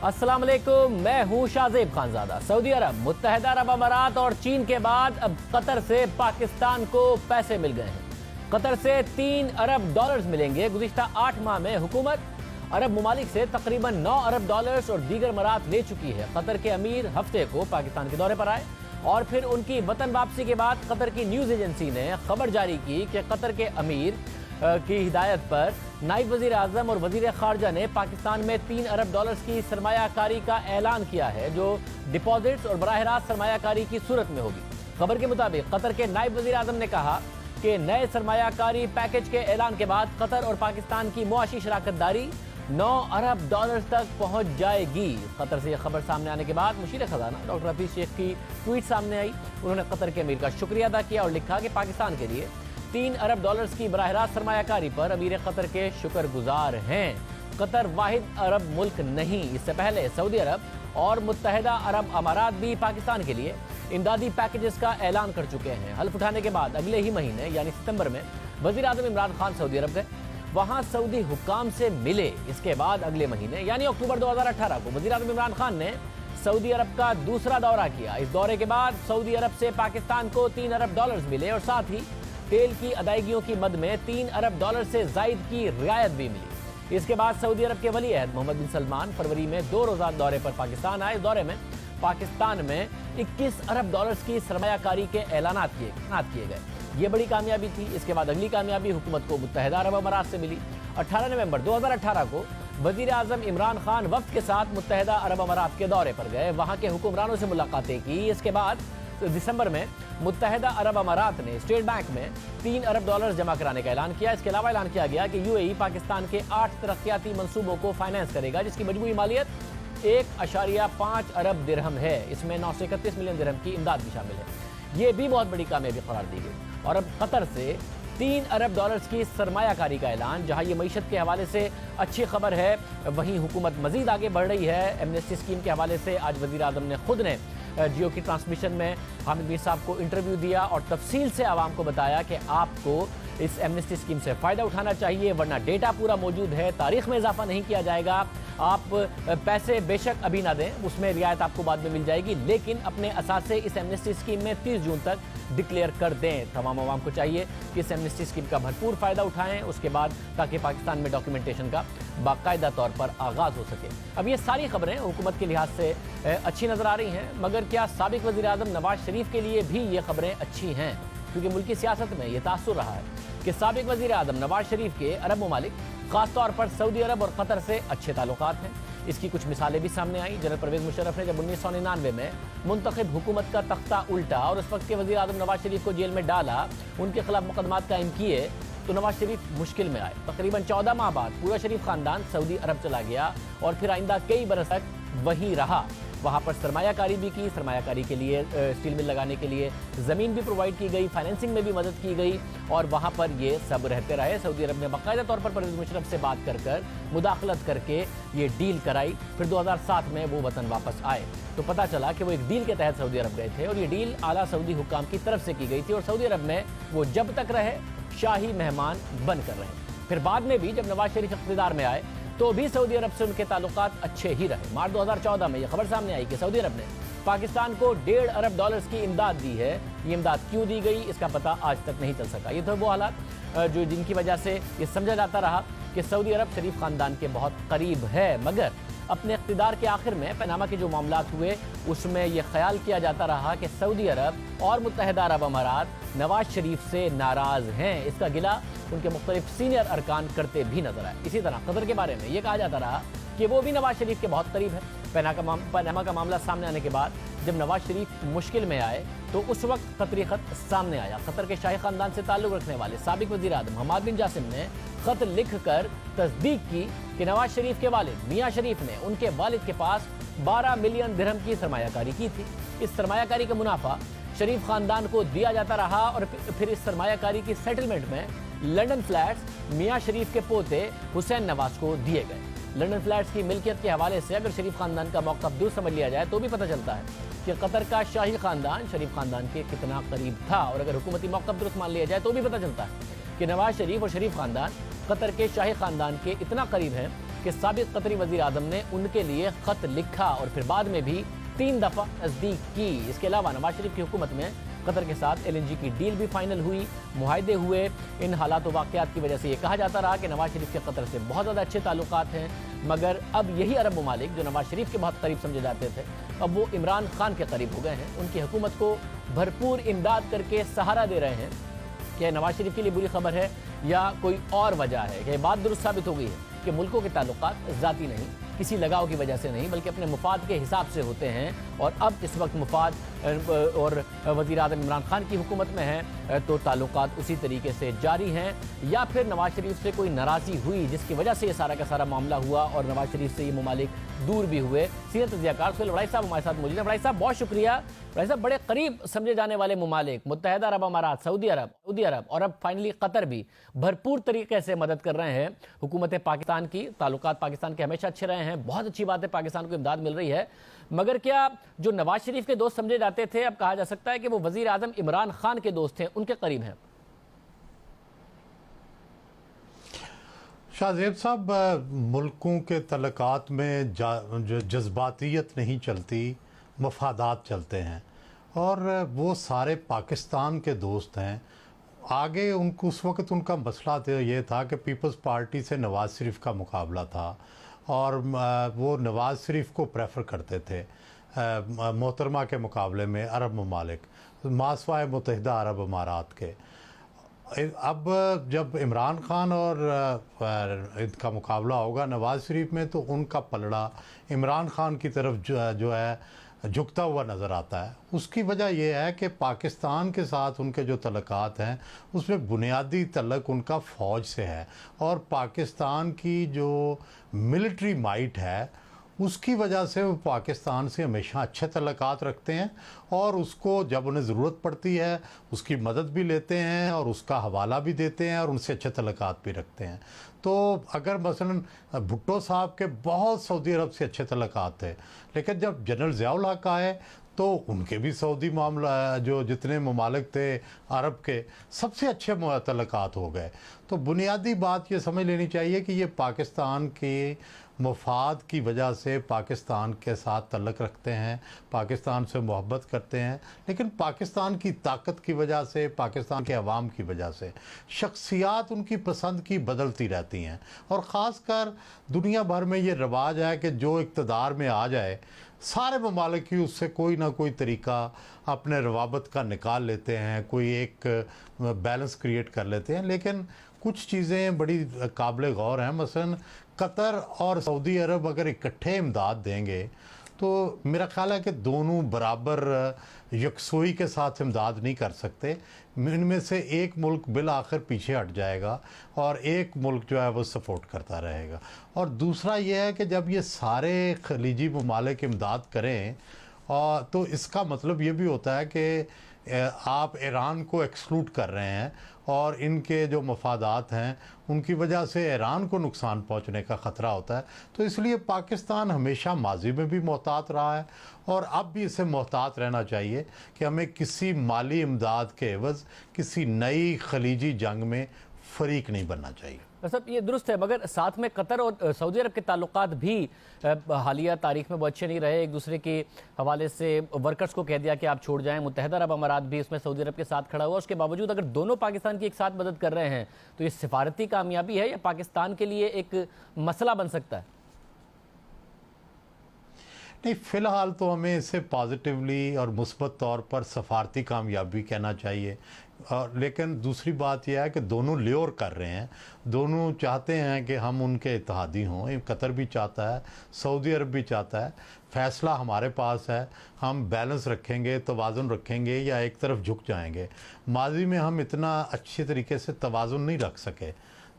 अस्सलाम वालेकुम, मैं हूं शाहजेब खानजादा। सऊदी अरब, मुत्तहिदा अरब अमारात और चीन के बाद अब कतर से पाकिस्तान को पैसे मिल गए हैं। कतर से 3 अरब डॉलर्स मिलेंगे। गुज़िश्ता 8 माह में हुकूमत अरब ममालिक से तकरीबन 9 अरब डॉलर्स और दीगर मरात ले चुकी है। कतर के अमीर हफ्ते को पाकिस्तान के दौरे पर आए और फिर उनकी वतन वापसी के बाद कतर की न्यूज़ एजेंसी ने खबर जारी की कि कतर के अमीर की हिदायत पर नायब वजीर आजम और वजीर खारजा ने पाकिस्तान में 3 अरब डॉलर्स की सरमायाकारी का ऐलान किया है, जो डिपॉजिट्स और बराह रास्त सरमायाकारी की सूरत में होगी। खबर के मुताबिक कतर के नायब वजीर आजम ने कहा कि नए सरमायाकारी पैकेज के ऐलान के बाद कतर और पाकिस्तान की मुआशी शराकत दारी 9 अरब डॉलर्स तक पहुंच जाएगी। कतर से यह खबर सामने आने के बाद मुशीर खजाना डॉक्टर हफीज शेख की ट्वीट सामने आई। उन्होंने कतर के अमीर का शुक्रिया अदा किया और लिखा कि पाकिस्तान के लिए 3 अरब डॉलर्स की बराह रास्त सरमायाकारी पर अमीर कतर के शुक्रगुजार हैं। कतर वाहिद अरब मुल्क नहीं, इससे पहले सऊदी अरब और मुत्तहिदा अरब अमारात भी पाकिस्तान के लिए इमदादी पैकेजेस का ऐलान कर चुके हैं। हल्फ उठाने के बाद अगले ही महीने यानी सितंबर में वजीर आजम इमरान खान सऊदी अरब गए, वहां सऊदी हुक्काम से मिले। इसके बाद अगले महीने यानी अक्टूबर 2018 को वजीर आजम इमरान खान ने सऊदी अरब का दूसरा दौरा किया। इस दौरे के बाद सऊदी अरब से पाकिस्तान को 3 अरब डॉलर्स मिले और साथ ही तेल की अदायगियों की मद में 3 अरब डॉलर से जायद की रियायत भी मिली। इसके बाद सऊदी अरब के वली अहद मोहम्मद बिन सलमान फरवरी में 2 रोज़ा दौरे पर पाकिस्तान आए। दौरे में पाकिस्तान में 21 अरब डॉलर्स की सरमायाकारी के ऐलानात किए गए। ये बड़ी कामयाबी थी। इसके बाद अगली कामयाबी हुकूमत को मुत्तहिदा अरब अमारात से मिली। 18 नवंबर 2018 को वजीर आजम इमरान खान वफ्द के साथ मुत्तहिदा अरब अमारात के दौरे पर गए, वहाँ के हुक्मरानों से मुलाकातें की। इसके बाद दिसंबर में मुत्तहिदा अरब अमारात ने स्टेट बैंक में 3 अरब डॉलर जमा कराने का ऐलान किया। इसके अलावा ऐलान किया गया कि यूएई पाकिस्तान के 8 तरक्याती मंसूबों को फाइनेंस करेगा, जिसकी मजमूई मालियत 1.5 अरब दिरहम है। इसमें 931 मिलियन दिरहम की इमदाद भी शामिल है। ये भी बहुत बड़ी कामयाबी करार दी गई। और अब कतर से 3 अरब डॉलर्स की सरमायाकारी का ऐलान, जहां ये मईशत के हवाले से अच्छी खबर है, वहीं हुकूमत मजीद आगे बढ़ रही है। एमनेस्टी स्कीम के हवाले से आज वजीर आजम ने खुद ने जियो की ट्रांसमिशन में हामिद मीर साहब को इंटरव्यू दिया और तफसील से आवाम को बताया कि आपको इस एमनेस्टी स्कीम से फ़ायदा उठाना चाहिए, वरना डेटा पूरा मौजूद है, तारीख में इजाफा नहीं किया जाएगा। आप पैसे बेशक अभी ना दें, उसमें रियायत आपको बाद में मिल जाएगी, लेकिन अपने असासे इस एमनेस्टी स्कीम में 30 जून तक डिक्लेयर कर दें। तमाम आवाम को चाहिए कि इस एमनेस्टी स्कीम का भरपूर फ़ायदा उठाएं उसके बाद, ताकि पाकिस्तान में डॉक्यूमेंटेशन का बाकायदा तौर पर आगाज़ हो सके। अब ये सारी खबरें हुकूमत के लिहाज से अच्छी नज़र आ रही हैं, मगर क्या साबिक वज़ीर आज़म नवाज शरीफ के लिए भी ये खबरें अच्छी हैं? क्योंकि मुल्की सियासत में ये तासुर रहा है कि साबिक वज़ीर आज़म नवाज शरीफ के अरब ममालिक ख़ासतौर पर सऊदी अरब और कतर से अच्छे ताल्लुकात हैं। इसकी कुछ मिसालें भी सामने आई। जनरल परवेज़ मुशर्रफ ने जब 1999 में मुंतखब हुकूमत का तख्ता उल्टा और उस वक्त के वज़ीर आज़म नवाज शरीफ को जेल में डाला, उनके खिलाफ मुकदमात कायम किए, तो नवाज शरीफ मुश्किल में आए। तकरीबन 14 माह बाद पूरा शरीफ ख़ानदान सऊदी अरब चला गया और फिर आइंदा कई बरस तक वही रहा। वहाँ पर सरमायाकारी भी की, सरमायाकारी के लिए स्टील मिल लगाने के लिए ज़मीन भी प्रोवाइड की गई, फाइनेंसिंग में भी मदद की गई और वहाँ पर ये सब रहते रहे। सऊदी अरब ने बाकायदा तौर पर परवेज़ मुशर्रफ से बात कर मुदाखलत करके ये डील कराई। फिर 2007 में वो वतन वापस आए तो पता चला कि वो एक डील के तहत सऊदी अरब गए थे और ये डील आला सऊदी हुक्काम की तरफ से की गई थी और सऊदी अरब में वो जब तक रहे शाही मेहमान बनकर रहे। फिर बाद में भी जब नवाज शरीफ इक़्तिदार में आए तो भी सऊदी अरब से उनके ताल्लुकात अच्छे ही रहे। मार्च 2014 में यह खबर सामने आई कि सऊदी अरब ने पाकिस्तान को 1.5 अरब डॉलर्स की इमदाद दी है। ये इमदाद क्यों दी गई, इसका पता आज तक नहीं चल सका। ये तो वो हालात जो जिनकी वजह से ये समझा जाता रहा कि सऊदी अरब शरीफ ख़ानदान के बहुत करीब है, मगर अपने इक़्तिदार के आखिर में पनामा के जो मामलात हुए उसमें यह ख्याल किया जाता रहा कि सऊदी अरब और मुत्तहिदा अरब अमारात नवाज शरीफ से नाराज़ हैं। इसका गिला उनके मुख्तलिफ सीनियर अरकान करते भी नजर आए। इसी तरह कतर के बारे में यह कहा जाता रहा कि वो भी नवाज शरीफ के बहुत करीब है। पनामा का मामला सामने आने के बाद जब नवाज शरीफ मुश्किल में आए तो उस वक्त कतरी ख़त सामने आया। कतर के शाही ख़ानदान से ताल्लुक़ रखने वाले साबिक वज़ीर आज़म हमाद बिन जासिम ने ख़त लिख कर तस्दीक की कि नवाज शरीफ के वालिद मियाँ शरीफ ने उनके वालिद के पास 12 मिलियन दिरहम की सरमायाकारी की थी। इस सरमायाकारी का मुनाफा शरीफ ख़ानदान को दिया जाता रहा और फिर इस सरमायाकारी की सेटलमेंट में लंदन फ्लैट्स मियाँ शरीफ के पोते हुसैन नवाज को दिए गए। लंदन फ्लैट्स की मिल्कियत के हवाले से अगर शरीफ ख़ानदान का मौक़िफ़ दूर समझ लिया जाए तो भी पता चलता है कि कतर का शाही ख़ानदान शरीफ ख़ानदान के कितना करीब था, और अगर हुकूमती मौक़िफ़ दुरुस्त मान लिया जाए तो भी पता चलता है कि नवाज शरीफ और शरीफ ख़ानदान कतर के शाही ख़ानदान के इतना करीब हैं कि साबिक कतरी वजीर आजम ने उनके लिए खत लिखा और फिर बाद में भी 3 दफ़ा नज़दीक की। इसके अलावा नवाज शरीफ की हुकूमत में कतर के साथ LNG की डील भी फाइनल हुई, मुआहदे हुए। इन हालात वाक़यात की वजह से ये कहा जाता रहा कि नवाज शरीफ के कतर से बहुत ज़्यादा अच्छे ताल्लुकात हैं, मगर अब यही अरब ममालिक जो नवाज शरीफ के बहुत करीब समझे जाते थे, अब वो इमरान खान के करीब हो गए हैं। उनकी हुकूमत को भरपूर इमदाद करके सहारा दे रहे हैं। क्या नवाज शरीफ के लिए बुरी खबर है या कोई और वजह है? कि बात दुरुस्त साबित हो गई है कि मुल्कों के ताल्लुकात ज़ाती नहीं, किसी लगाव की वजह से नहीं, बल्कि अपने मुफाद के हिसाब से होते हैं। और अब इस वक्त मुफाद और वज़ीर आज़म इमरान खान की हुकूमत में है तो ताल्लुकात उसी तरीके से जारी हैं, या फिर नवाज शरीफ से कोई नाराज़ी हुई जिसकी वजह से ये सारा का सारा मामला हुआ और नवाज शरीफ से ये ममालिक दूर भी हुए। सीनियर तज्ज़ियाकार सुहेल वड़ाई साहब हमारे साथ मौजूद हैं। वड़ाई साहब बहुत शुक्रिया। वड़ाई साहब, बड़े करीब समझे जाने वाले ममालिक मुत्तहिदा अरब अमारात, सऊदी अरब और अब फाइनली कतर भी भरपूर तरीके से मदद कर रहे हैं हुकूमत पाकिस्तान की। ताल्लुकात पाकिस्तान के हमेशा अच्छे रहे हैं, बहुत अच्छी बात है, पाकिस्तान को इमदाद मिल रही है। मगर क्या जो नवाज शरीफ के दोस्त समझे जाते थे, अब कहा जा सकता है कि वो वजीर आजम इमरान खान के दोस्त हैं, उनके करीब हैं? शाहजेब साहब, मुल्कों के तल्लुकात में जो जज्बातियत नहीं चलती, मफादात चलते हैं, और वो सारे पाकिस्तान के दोस्त हैं। आगे उनको उस वक्त उनका मसला तो ये था कि पीपल्स पार्टी से नवाज शरीफ का मुकाबला था और वो नवाज शरीफ को प्रेफर करते थे मोहतरमा के मुकाबले में अरब ममालिक, मासवाए मुत्तहिदा अरब अमारात के। अब जब इमरान खान और इनका मुकाबला होगा नवाज शरीफ में, तो उनका पलड़ा इमरान खान की तरफ जो है झुकता हुआ नज़र आता है। उसकी वजह यह है कि पाकिस्तान के साथ उनके जो तल्लुकात हैं उसमें बुनियादी तल्लुक उनका फ़ौज से है, और पाकिस्तान की जो मिलिट्री माइट है उसकी वजह से वो पाकिस्तान से हमेशा अच्छे तल्लुकात रखते हैं और उसको जब उन्हें ज़रूरत पड़ती है उसकी मदद भी लेते हैं और उसका हवाला भी देते हैं और उनसे अच्छे तल्लुकात भी रखते हैं। तो अगर मसलन भुट्टो साहब के बहुत सऊदी अरब से अच्छे तल्लुकात थे, लेकिन जब जनरल ज़ियाउल हक आए तो उनके भी सऊदी मामला जो जितने ममालिक थे अरब के, सबसे अच्छे तल्लुकात हो गए। तो बुनियादी बात ये समझ लेनी चाहिए कि ये पाकिस्तान के मफाद की वजह से पाकिस्तान के साथ तल्लुक़ रखते हैं, पाकिस्तान से मोहब्बत करते हैं, लेकिन पाकिस्तान की ताकत की वजह से, पाकिस्तान के अवाम की वजह से शख्सियात उनकी पसंद की बदलती रहती हैं। और ख़ास कर दुनिया भर में ये रवाज है कि जो इक़्तिदार में आ जाए सारे ममालिक ही उससे कोई ना कोई तरीका अपने रवाबत का निकाल लेते हैं, कोई एक बैलेंस क्रिएट कर लेते हैं। लेकिन कुछ चीज़ें बड़ी काबिल गौर हैं। मसलन कतर और सऊदी अरब अगर इकट्ठे इमदाद देंगे तो मेरा ख़्याल है कि दोनों बराबर यकसोई के साथ इमदाद नहीं कर सकते। इनमें से एक मुल्क बिल आखिर पीछे हट जाएगा और एक मुल्क जो है वो सपोर्ट करता रहेगा। और दूसरा ये है कि जब ये सारे खलीजी ममालिक इमदाद करें और तो इसका मतलब ये भी होता है कि आप ईरान को एक्सक्लूड कर रहे हैं और इनके जो मफादात हैं उनकी वजह से ईरान को नुकसान पहुंचने का ख़तरा होता है। तो इसलिए पाकिस्तान हमेशा माजी में भी मोहतात रहा है और अब भी इसे मोहतात रहना चाहिए कि हमें किसी माली इमदाद के एवज़ किसी नई खलीजी जंग में फ़रीक नहीं बनना चाहिए। सब ये दुरुस्त है, मगर साथ में कतर और सऊदी अरब के ताल्लुकात भी हालिया तारीख में वो अच्छे नहीं रहे। एक दूसरे के हवाले से वर्कर्स को कह दिया कि आप छोड़ जाएं। मुत्तहिदा अरब अमारात भी उसमें सऊदी अरब के साथ खड़ा हुआ। उसके बावजूद अगर दोनों पाकिस्तान की एक साथ मदद कर रहे हैं तो ये सिफारती कामयाबी है या पाकिस्तान के लिए एक मसला बन सकता है? नहीं, फ़िलहाल तो हमें इसे पॉजिटिवली और मुस्बत तौर पर सफारती कामयाबी कहना चाहिए। और लेकिन दूसरी बात यह है कि दोनों ल्योर कर रहे हैं, दोनों चाहते हैं कि हम उनके इत्तेहादी हों। कतर भी चाहता है, सऊदी अरब भी चाहता है। फ़ैसला हमारे पास है, हम बैलेंस रखेंगे, तवाज़ुन रखेंगे या एक तरफ झुक जाएंगे। माजी में हम इतना अच्छे तरीके से तवाज़ुन नहीं रख सके।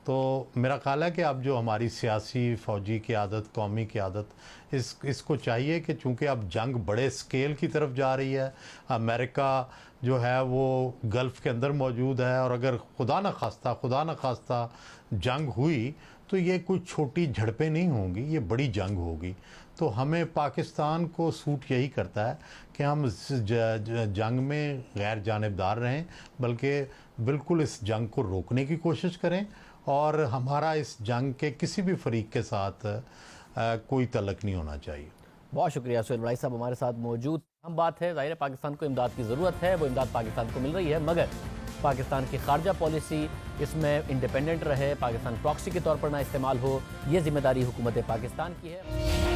तो मेरा ख़्याल है कि अब जो हमारी सियासी फ़ौजी क़यादत, कौमी क़यादत, इसको चाहिए कि चूँकि अब जंग बड़े स्केल की तरफ जा रही है, अमेरिका जो है वो गल्फ़ के अंदर मौजूद है, और अगर खुदा न खास्ता जंग हुई तो ये कोई छोटी झड़पें नहीं होंगी, ये बड़ी जंग होगी। तो हमें पाकिस्तान को सूट यही करता है कि हम इस जंग में गैर जानिबदार रहें, बल्कि बिल्कुल इस जंग को रोकने की कोशिश करें और हमारा इस जंग के किसी भी फरीक के साथ कोई तल्लक नहीं होना चाहिए। बहुत शुक्रिया सुहेल बड़ाई साहब हमारे साथ मौजूद। हम बात है, जाहिर है पाकिस्तान को इमदाद की ज़रूरत है, वो इमदाद पाकिस्तान को मिल रही है, मगर पाकिस्तान की खारजा पॉलिसी इसमें इंडिपेंडेंट रहे, पाकिस्तान प्रॉक्सी के तौर पर ना इस्तेमाल हो, ये जिम्मेदारी हुकूमत पाकिस्तान की है।